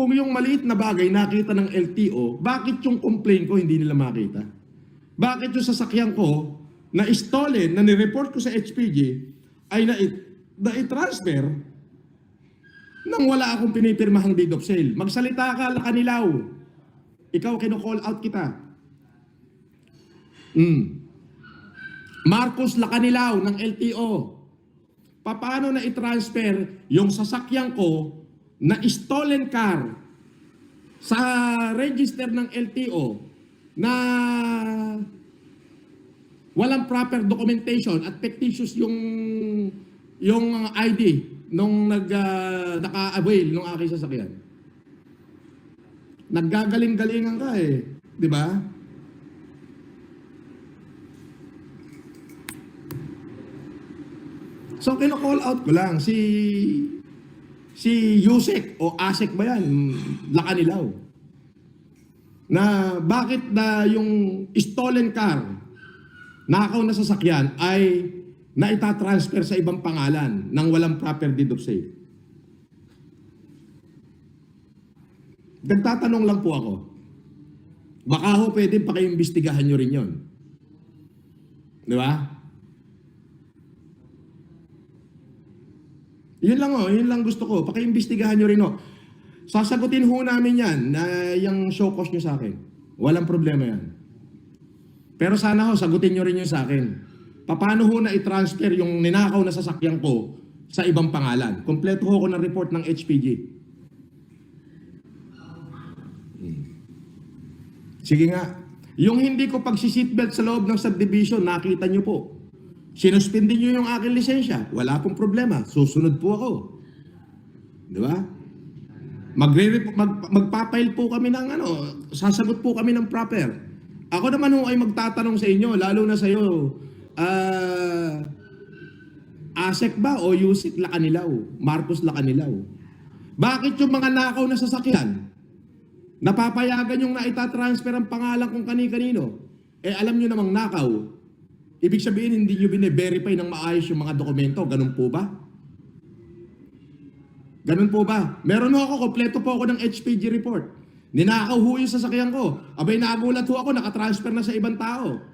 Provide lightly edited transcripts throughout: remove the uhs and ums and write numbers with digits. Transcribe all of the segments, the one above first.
Kung yung maliit na bagay nakita ng LTO, bakit yung complaint ko hindi nila makita? Bakit yung sasakyan ko na stolen, na nireport ko sa HPG, ay na-transfer nang wala akong pinipirmahang deed of sale? Magsalita ka, Lakanilaw. Ikaw, kino-call out kita. Marcos Lakanilaw ng LTO. Paano na i-transfer yung sasakyan ko na stolen car sa register ng LTO na walang proper documentation at fictitious yung ID nung naka-avail nung aking sasakyan. Naggagaling-galingan ka eh, di ba? So kino-call out ko lang si Yusek o Asek ba yan, Lakanilaw, na bakit na yung stolen car, nakaw na sasakyan ay naitatransfer sa ibang pangalan nang walang proper deed of sale. Nagtatanong lang po ako. Baka ho pwede pakiimbestigahan nyo rin yun. Di ba? Yun lang gusto ko. Pakiimbestigahan nyo rin ho. Sasagutin ho namin yan na yung show cause nyo sa akin. Walang problema yan. Pero sana ho, sagutin nyo rin yun sa akin. Paano ho na i-transfer yung ninakaw na sasakyan ko sa ibang pangalan? Kompleto ho ko ng report ng HPG. Sige nga. Yung hindi ko pagsiseatbelt sa loob ng subdivision, nakita nyo po. Sinuspindi nyo yung aking lisensya. Wala pong problema. Susunod po ako. Di ba? Magpapail po kami ng sasagot po kami ng proper. Ako naman ho ay magtatanong sa inyo, lalo na sa iyo, Asek ba o Yusek Lakanilaw? Marcos Lakanilaw? Bakit yung mga nakaw na sasakyan, napapayagan yung naitatransfer ang pangalan kung kani-kanino? Eh alam nyo namang nakaw. Ibig sabihin, hindi nyo bine-verify ng maayos yung mga dokumento. Ganun po ba? Ganun po ba? Meron ho ako, kompleto po ako ng HPG report. Ninakaw ho yung sasakyan ko. Abay, nagulat ho ako, nakatransfer na sa ibang tao.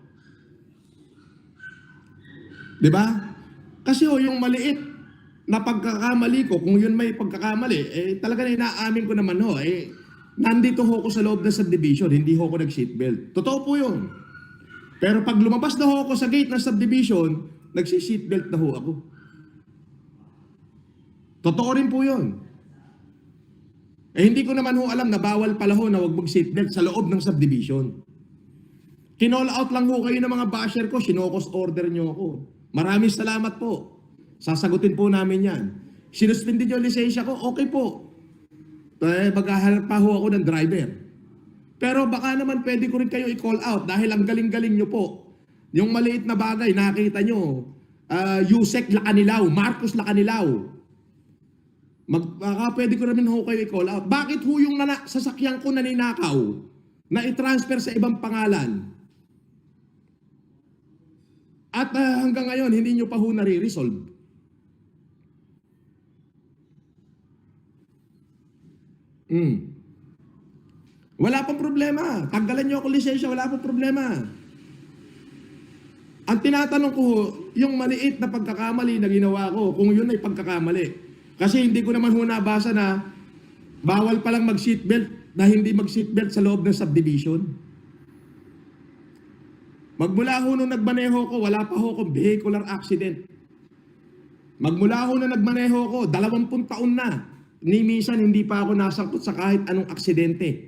Diba? Kasi ho, yung maliit na pagkakamali ko, kung yun may pagkakamali, eh talaga na inaamin ko naman ho, eh nandito ho ako sa loob ng subdivision, hindi ho ako nag-seatbelt. Totoo po yun. Pero pag lumabas na ho ako sa gate ng subdivision, nagsi-seatbelt na ho ako. Totoo rin po yun. Eh hindi ko naman ho alam na bawal pala ho na huwag mag-seatbelt sa loob ng subdivision. Kinall out lang ho kayo ng mga basher ko, sinokos order nyo ako. Maraming salamat po. Sasagutin po namin yan. Sinuspindi nyo lisensya ko, okay po. Maghahanap pa ho ako ng driver. Pero baka naman pwede ko rin kayo i-call out dahil ang galing-galing nyo po. Yung maliit na bagay, nakita nyo, Yusek Lakanilaw, Marcos Lakanilaw. Baka pwede ko rin ho kayo i-call out. Bakit ho yung sasakyan ko na ninakaw na i-transfer sa ibang pangalan? At hanggang ngayon, hindi nyo pa ho nare-resolve. Wala pong problema. Tanggalan nyo ako lisensya, wala pong problema. Ang tinatanong ko, yung maliit na pagkakamali na ginawa ko, kung yun ay pagkakamali. Kasi hindi ko naman ho nabasa na bawal palang mag-seatbelt na hindi mag-seatbelt sa loob ng subdivision. Magmula ho nung nagmaneho ko, wala pa ho akong vehicular accident. Magmula ho na nagmaneho ko, 20 taon na. Ni minsan hindi pa ako nasangkot sa kahit anong aksidente.